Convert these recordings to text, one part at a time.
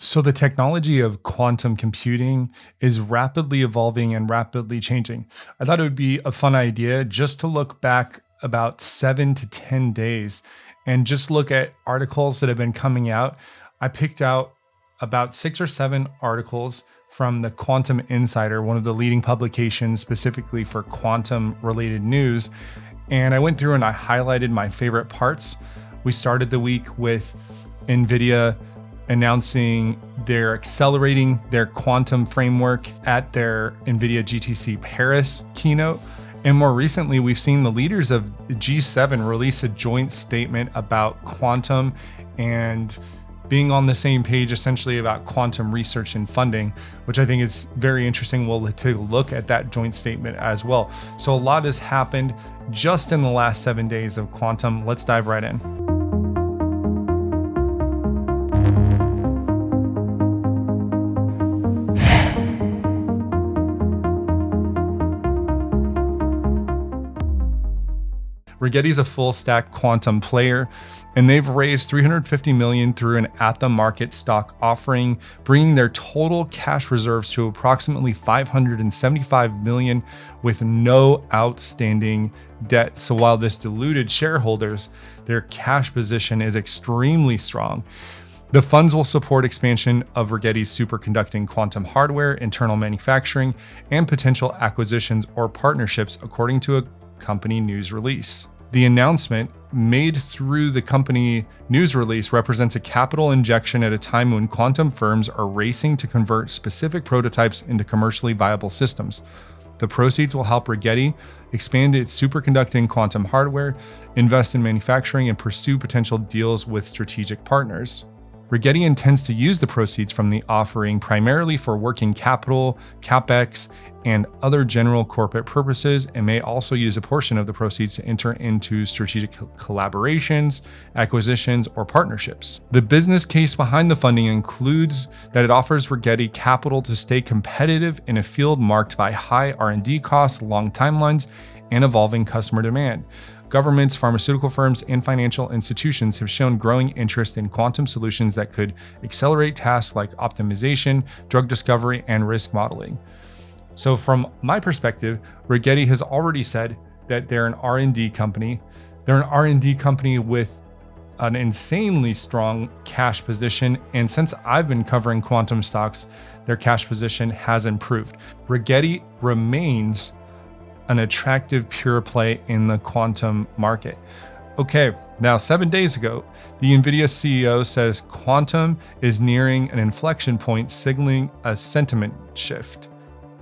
So the technology of quantum computing is rapidly evolving and rapidly changing. I thought it would be a fun idea just to look back about 7 to 10 days and just look at articles that have been coming out. I picked out about 6 or 7 articles from the Quantum Insider, one of the leading publications specifically for quantum related news. And I went through and I highlighted my favorite parts. We started the week with Nvidia announcing they're accelerating their quantum framework at their Nvidia GTC Paris keynote. And more recently, we've seen the leaders of the G7 release a joint statement about quantum and being on the same page essentially about quantum research and funding, which I think is very interesting. We'll take a look at that joint statement as well. So a lot has happened just in the last 7 days of quantum. Let's dive right in. Rigetti's a full stack quantum player, and they've raised $350 million through an at the market stock offering, bringing their total cash reserves to approximately $575 million with no outstanding debt. So while this diluted shareholders, their cash position is extremely strong. The funds will support expansion of Rigetti's superconducting quantum hardware, internal manufacturing, and potential acquisitions or partnerships, according to a company news release. The announcement made through the company news release represents a capital injection at a time when quantum firms are racing to convert specific prototypes into commercially viable systems. The proceeds will help Rigetti expand its superconducting quantum hardware, invest in manufacturing, and pursue potential deals with strategic partners. Rigetti intends to use the proceeds from the offering primarily for working capital, CapEx, and other general corporate purposes, and may also use a portion of the proceeds to enter into strategic collaborations, acquisitions, or partnerships. The business case behind the funding includes that it offers Rigetti capital to stay competitive in a field marked by high R&D costs, long timelines, and evolving customer demand. Governments, pharmaceutical firms, and financial institutions have shown growing interest in quantum solutions that could accelerate tasks like optimization, drug discovery, and risk modeling. So from my perspective, Rigetti has already said that they're an R&D company. They're an R&D company with an insanely strong cash position. And since I've been covering quantum stocks, their cash position has improved. Rigetti remains an attractive pure play in the quantum market. Okay, now 7 days ago, the Nvidia CEO says quantum is nearing an inflection point, signaling a sentiment shift.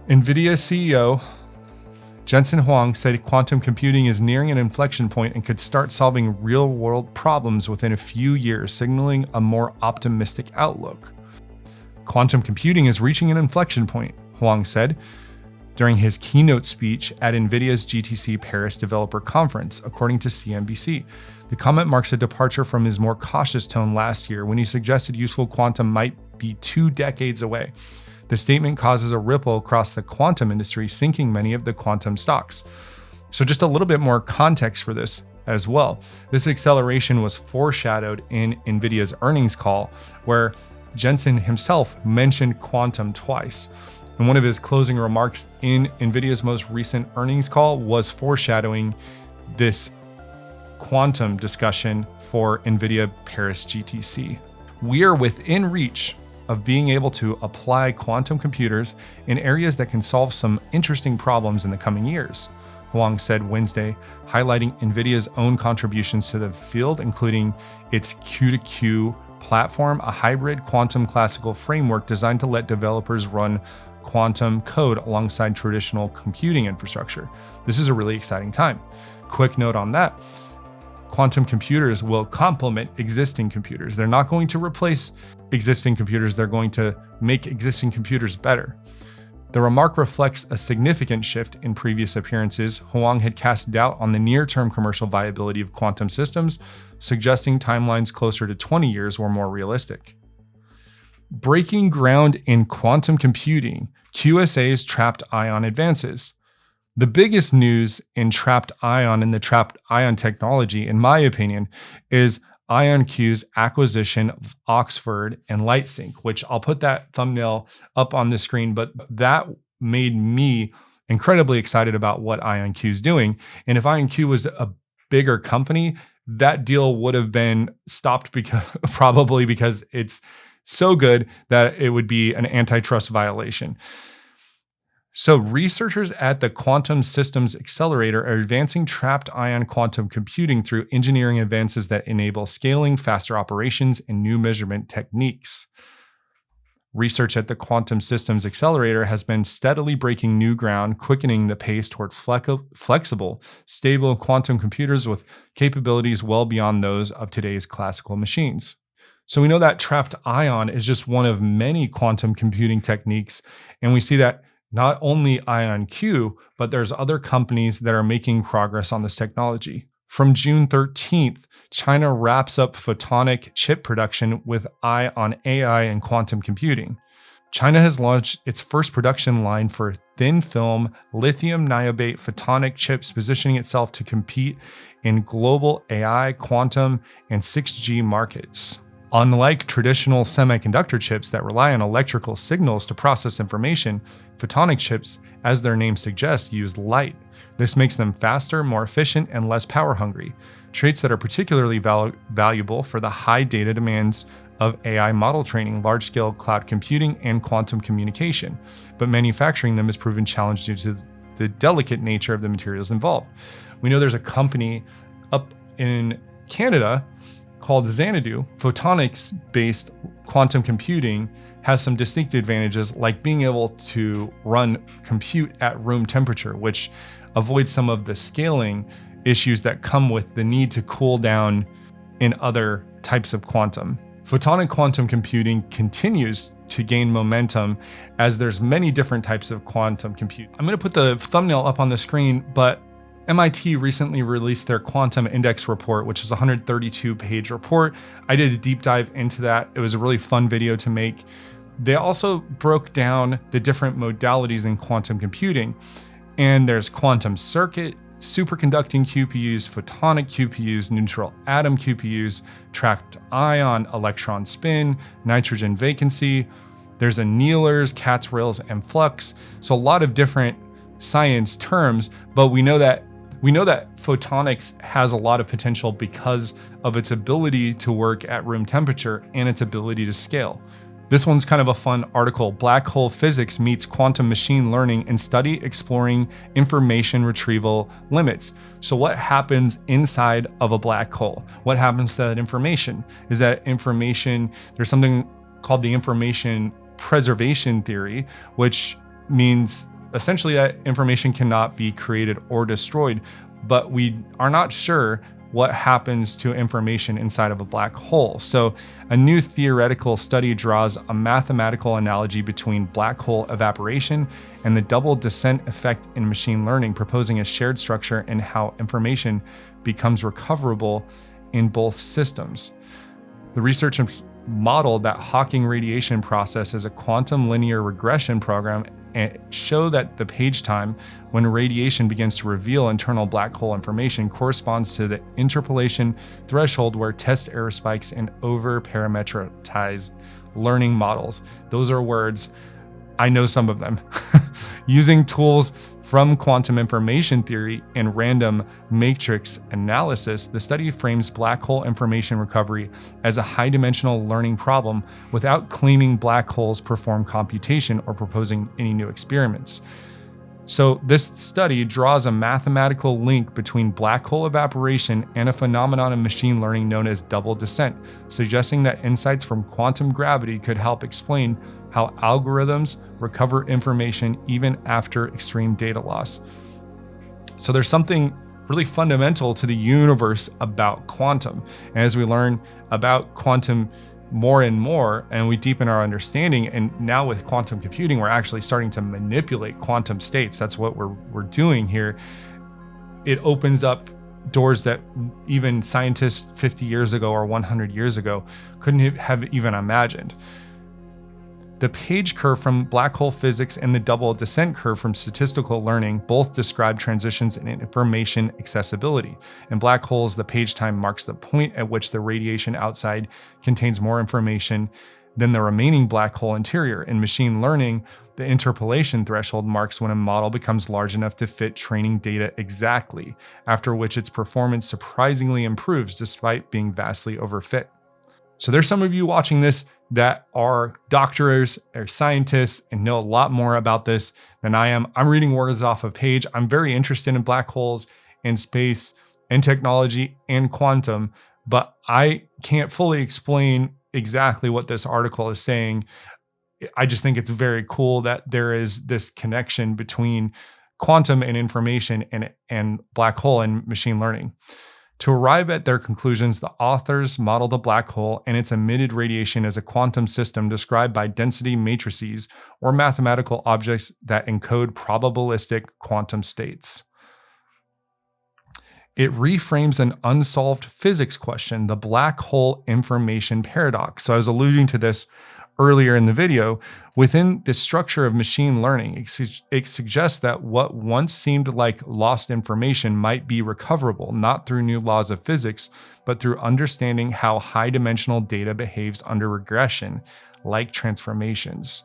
Nvidia CEO Jensen Huang said quantum computing is nearing an inflection point and could start solving real-world problems within a few years, signaling a more optimistic outlook. Quantum computing is reaching an inflection point, Huang said during his keynote speech at Nvidia's GTC Paris developer conference, according to CNBC. The comment marks a departure from his more cautious tone last year when he suggested useful quantum might be 2 decades away. The statement causes a ripple across the quantum industry, sinking many of the quantum stocks. So just a little bit more context for this as well. This acceleration was foreshadowed in Nvidia's earnings call, where Jensen himself mentioned quantum twice. And one of his closing remarks in Nvidia's most recent earnings call was foreshadowing this quantum discussion for Nvidia Paris GTC. We are within reach of being able to apply quantum computers in areas that can solve some interesting problems in the coming years, Huang said Wednesday, highlighting Nvidia's own contributions to the field, including its Cuda-Q platform, a hybrid quantum classical framework designed to let developers run quantum code alongside traditional computing infrastructure. This is a really exciting time. Quick note on that. Quantum computers will complement existing computers. They're not going to replace existing computers. They're going to make existing computers better. The remark reflects a significant shift in previous appearances. Huang had cast doubt on the near-term commercial viability of quantum systems, suggesting timelines closer to 20 years were more realistic. Breaking ground in quantum computing, QSA's trapped ion advances. The biggest news in trapped ion and the trapped ion technology, in my opinion, is IonQ's acquisition of Oxford and LightSync, which I'll put that thumbnail up on the screen, but that made me incredibly excited about what IonQ is doing. And if IonQ was a bigger company, that deal would have been stopped probably because it's so good that it would be an antitrust violation. So researchers at the Quantum Systems Accelerator are advancing trapped ion quantum computing through engineering advances that enable scaling, faster operations, and new measurement techniques. Research at the Quantum Systems Accelerator has been steadily breaking new ground, quickening the pace toward flexible, stable quantum computers with capabilities well beyond those of today's classical machines. So we know that trapped ion is just one of many quantum computing techniques, and we see that not only IonQ, but there's other companies that are making progress on this technology. From June 13th, China wraps up photonic chip production with eye on AI and quantum computing. China has launched its first production line for thin film lithium niobate photonic chips, positioning itself to compete in global AI, quantum, and 6G markets. Unlike traditional semiconductor chips that rely on electrical signals to process information, photonic chips, as their name suggests, use light. This makes them faster, more efficient, and less power hungry, traits that are particularly valuable for the high data demands of AI model training, large-scale cloud computing, and quantum communication. But manufacturing them has proven challenged due to the delicate nature of the materials involved. We know there's a company up in Canada called Xanadu. Photonics-based quantum computing has some distinct advantages, like being able to run compute at room temperature, which avoids some of the scaling issues that come with the need to cool down in other types of quantum. Photonic quantum computing continues to gain momentum as there's many different types of quantum compute. I'm going to put the thumbnail up on the screen, but MIT recently released their Quantum Index report, which is a 132-page report. I did a deep dive into that. It was a really fun video to make. They also broke down the different modalities in quantum computing. And there's quantum circuit, superconducting QPUs, photonic QPUs, neutral atom QPUs, trapped ion, electron spin, nitrogen vacancy. There's annealers, Cat's rails, and flux. So a lot of different science terms, but we know that photonics has a lot of potential because of its ability to work at room temperature and its ability to scale. This one's kind of a fun article. Black hole physics meets quantum machine learning and study exploring information retrieval limits. So what happens inside of a black hole? What happens to that information? Is that information, there's something called the information preservation theory, which means essentially that information cannot be created or destroyed, but we are not sure what happens to information inside of a black hole. So a new theoretical study draws a mathematical analogy between black hole evaporation and the double descent effect in machine learning, proposing a shared structure in how information becomes recoverable in both systems. The researchers modeled that Hawking radiation process as a quantum linear regression program and show that the page time when radiation begins to reveal internal black hole information corresponds to the interpolation threshold where test error spikes in over-parametrized learning models. Those are words, I know some of them. Using tools from quantum information theory and random matrix analysis, the study frames black hole information recovery as a high-dimensional learning problem without claiming black holes perform computation or proposing any new experiments. So this study draws a mathematical link between black hole evaporation and a phenomenon in machine learning known as double descent, suggesting that insights from quantum gravity could help explain how algorithms recover information even after extreme data loss. So there's something really fundamental to the universe about quantum. And as we learn about quantum more and more, and we deepen our understanding, and now with quantum computing, we're actually starting to manipulate quantum states. That's what we're doing here. It opens up doors that even scientists 50 years ago or 100 years ago couldn't have even imagined. The page curve from black hole physics and the double descent curve from statistical learning both describe transitions in information accessibility. In black holes, the page time marks the point at which the radiation outside contains more information than the remaining black hole interior. In machine learning, the interpolation threshold marks when a model becomes large enough to fit training data exactly, after which its performance surprisingly improves despite being vastly overfit. So there's some of you watching this that are doctors or scientists and know a lot more about this than I am. I'm reading words off a page. I'm very interested in black holes and space and technology and quantum, but I can't fully explain exactly what this article is saying. I just think it's very cool that there is this connection between quantum and information and black hole and machine learning. To arrive at their conclusions, the authors model the black hole and its emitted radiation as a quantum system described by density matrices or mathematical objects that encode probabilistic quantum states. It reframes an unsolved physics question, the black hole information paradox. So I was alluding to this earlier in the video. Within the structure of machine learning, it suggests that what once seemed like lost information might be recoverable, not through new laws of physics, but through understanding how high-dimensional data behaves under regression, like transformations.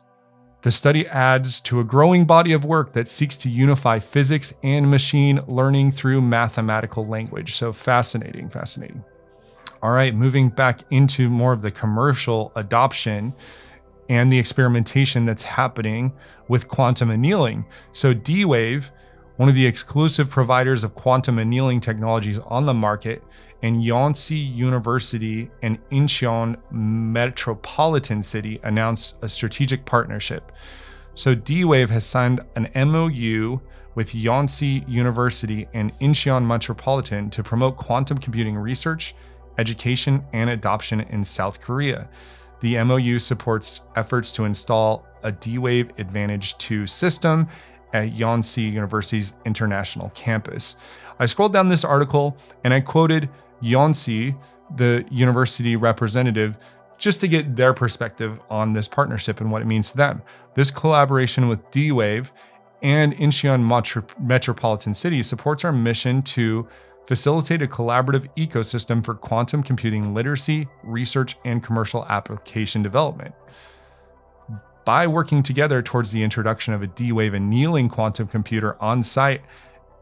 The study adds to a growing body of work that seeks to unify physics and machine learning through mathematical language. So fascinating. All right, moving back into more of the commercial adoption and the experimentation that's happening with quantum annealing. So D-Wave, one of the exclusive providers of quantum annealing technologies on the market, and Yonsei University and Incheon Metropolitan City announced a strategic partnership. So D-Wave has signed an MOU with Yonsei University and Incheon Metropolitan to promote quantum computing research, education, and adoption in South Korea. The MOU supports efforts to install a D-Wave Advantage 2 system at Yonsei University's international campus. I scrolled down this article and I quoted Yonsei, the university representative, just to get their perspective on this partnership and what it means to them. This collaboration with D-Wave and Incheon Metropolitan City supports our mission to facilitate a collaborative ecosystem for quantum computing literacy, research, and commercial application development. By working together towards the introduction of a D-Wave annealing quantum computer on site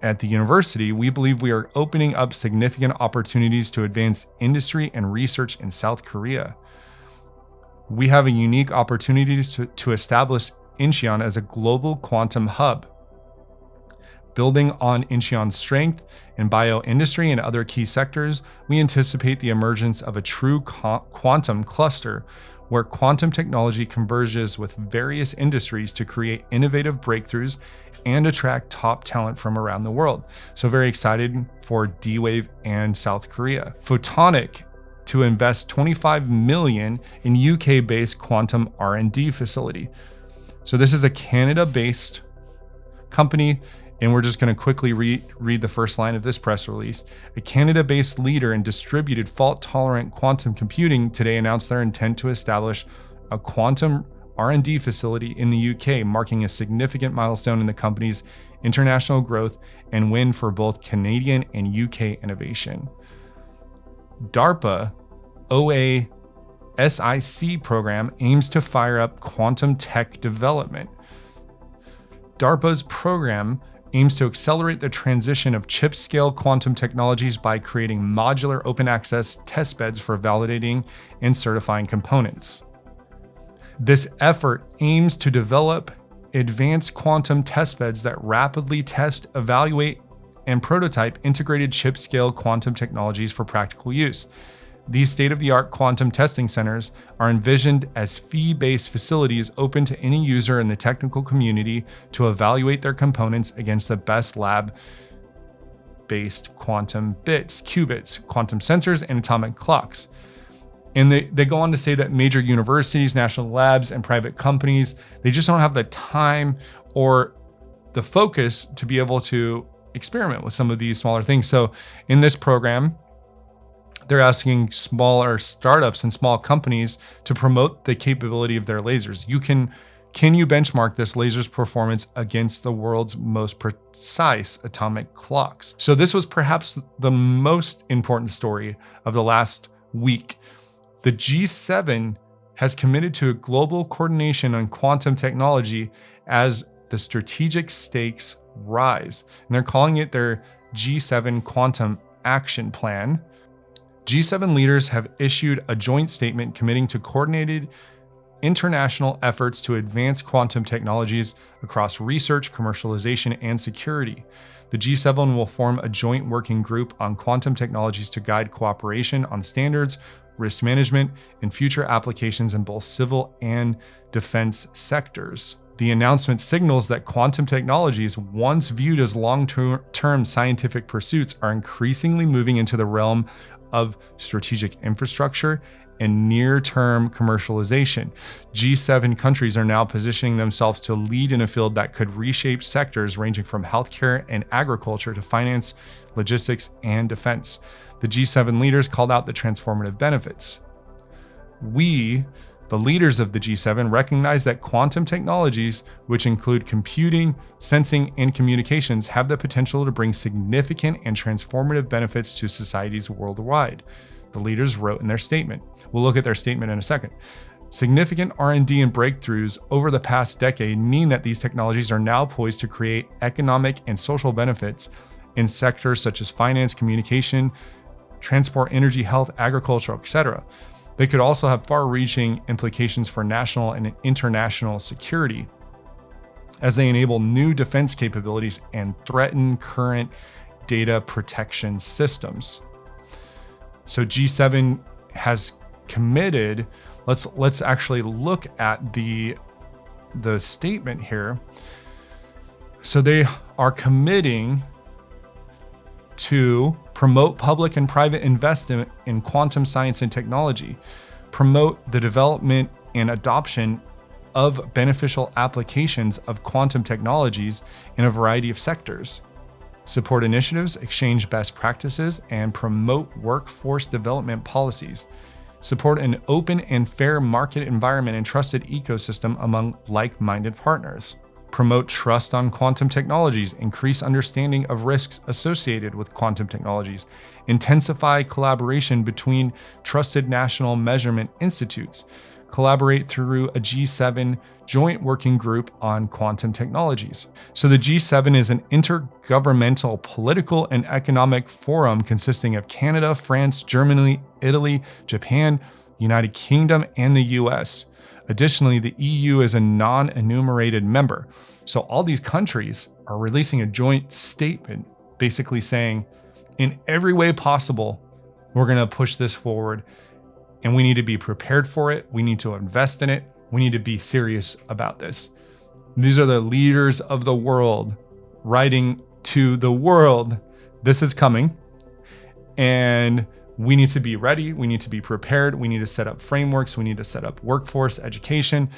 at the university, we believe we are opening up significant opportunities to advance industry and research in South Korea. We have a unique opportunity to establish Incheon as a global quantum hub. Building on Incheon's strength in bioindustry and other key sectors, we anticipate the emergence of a true quantum cluster where quantum technology converges with various industries to create innovative breakthroughs and attract top talent from around the world. So very excited for D-Wave and South Korea. Photonic to invest $25 million in UK-based quantum R&D facility. So this is a Canada-based company, and we're just going to quickly read the first line of this press release. A Canada-based leader in distributed fault-tolerant quantum computing today announced their intent to establish a quantum R&D facility in the UK, marking a significant milestone in the company's international growth and win for both Canadian and UK innovation. DARPA OASIC program aims to fire up quantum tech development. DARPA's program aims to accelerate the transition of chip-scale quantum technologies by creating modular open-access testbeds for validating and certifying components. This effort aims to develop advanced quantum testbeds that rapidly test, evaluate, and prototype integrated chip-scale quantum technologies for practical use. These state-of-the-art quantum testing centers are envisioned as fee-based facilities open to any user in the technical community to evaluate their components against the best lab-based quantum bits, qubits, quantum sensors, and atomic clocks. And they go on to say that major universities, national labs, and private companies, they just don't have the time or the focus to be able to experiment with some of these smaller things. So in this program, They're asking smaller startups and small companies to promote the capability of their lasers. Can you benchmark this laser's performance against the world's most precise atomic clocks? So this was perhaps the most important story of the last week. The G7 has committed to a global coordination on quantum technology as the strategic stakes rise. And they're calling it their G7 Quantum Action Plan. G7 leaders have issued a joint statement committing to coordinated international efforts to advance quantum technologies across research, commercialization, and security. The G7 will form a joint working group on quantum technologies to guide cooperation on standards, risk management, and future applications in both civil and defense sectors. The announcement signals that quantum technologies, once viewed as long-term scientific pursuits, are increasingly moving into the realm of strategic infrastructure and near-term commercialization. G7 countries are now positioning themselves to lead in a field that could reshape sectors ranging from healthcare and agriculture to finance, logistics, and defense. The G7 leaders called out the transformative benefits. We, the leaders of the G7, recognize that quantum technologies, which include computing, sensing, and communications, have the potential to bring significant and transformative benefits to societies worldwide, the leaders wrote in their statement. We'll look at their statement in a second. Significant R&D and breakthroughs over the past decade mean that these technologies are now poised to create economic and social benefits in sectors such as finance, communication, transport, energy, health, agriculture, etc. They could also have far-reaching implications for national and international security as they enable new defense capabilities and threaten current data protection systems. So G7 has committed. Let's actually look at the statement here. So they are committing to promote public and private investment in quantum science and technology, promote the development and adoption of beneficial applications of quantum technologies in a variety of sectors, support initiatives, exchange best practices, and promote workforce development policies, support an open and fair market environment and trusted ecosystem among like-minded partners, promote trust on quantum technologies, increase understanding of risks associated with quantum technologies, intensify collaboration between trusted national measurement institutes, collaborate through a G7 joint working group on quantum technologies. So the G7 is an intergovernmental political and economic forum consisting of Canada, France, Germany, Italy, Japan, United Kingdom, and the US. Additionally, the EU is a non-enumerated member. So all these countries are releasing a joint statement basically saying, in every way possible, we're going to push this forward and we need to be prepared for it. We need to invest in it. We need to be serious about this. These are the leaders of the world writing to the world. This is coming and we need to be ready. We need to be prepared. We need to set up frameworks. We need to set up workforce, education,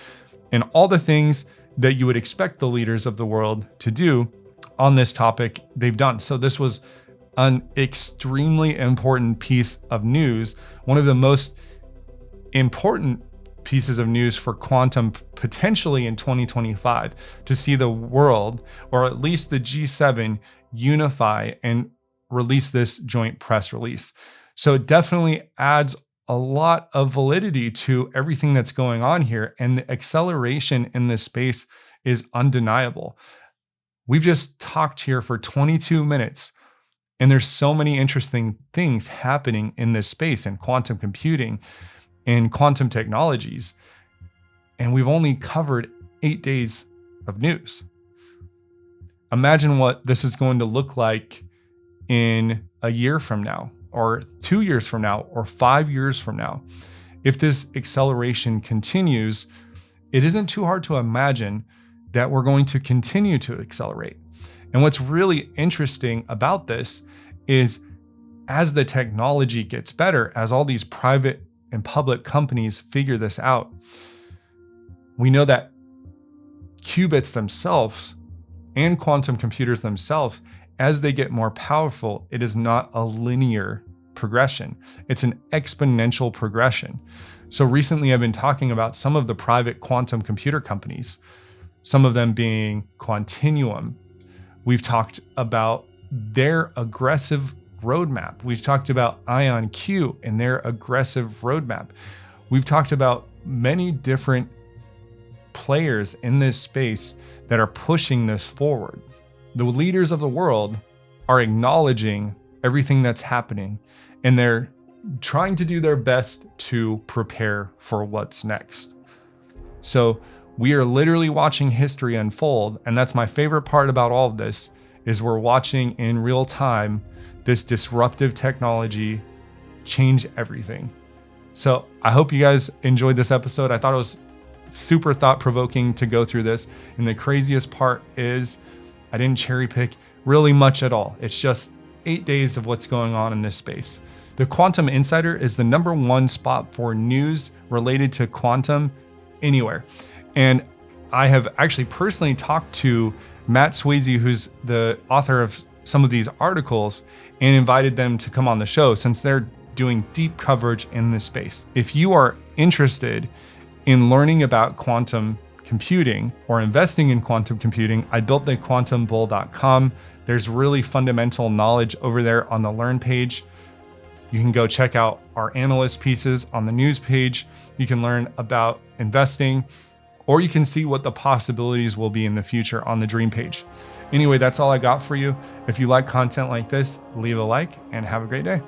and all the things that you would expect the leaders of the world to do on this topic, they've done. So this was an extremely important piece of news. One of the most important pieces of news for quantum potentially in 2025, to see the world, or at least the G7, unify and release this joint press release. So it definitely adds a lot of validity to everything that's going on here, and the acceleration in this space is undeniable. We've just talked here for 22 minutes, and there's so many interesting things happening in this space, in quantum computing and quantum technologies, and we've only covered 8 days of news. Imagine what this is going to look like in a year from now, or 2 years from now, or 5 years from now. If this acceleration continues, it isn't too hard to imagine that we're going to continue to accelerate. And what's really interesting about this is, as the technology gets better, as all these private and public companies figure this out, we know that qubits themselves and quantum computers themselves, as they get more powerful, it is not a linear progression. It's an exponential progression. So recently I've been talking about some of the private quantum computer companies, some of them being Quantinuum. We've talked about their aggressive roadmap. We've talked about IonQ and their aggressive roadmap. We've talked about many different players in this space that are pushing this forward. The leaders of the world are acknowledging everything that's happening, and they're trying to do their best to prepare for what's next. So we are literally watching history unfold, and that's my favorite part about all of this, is we're watching in real time this disruptive technology change everything. So I hope you guys enjoyed this episode. I thought it was super thought-provoking to go through this, and the craziest part is I didn't cherry pick really much at all. It's just 8 days of what's going on in this space. The Quantum Insider is the #1 spot for news related to quantum anywhere. And I have actually personally talked to Matt Swayze, who's the author of some of these articles, and invited them to come on the show since they're doing deep coverage in this space. If you are interested in learning about quantum computing or investing in quantum computing, I built the quantumbull.com. There's really fundamental knowledge over there on the Learn page. You can go check out our analyst pieces on the news page. You can learn about investing, or you can see what the possibilities will be in the future on the Dream page. Anyway, that's all I got for you. If you like content like this, leave a like and have a great day.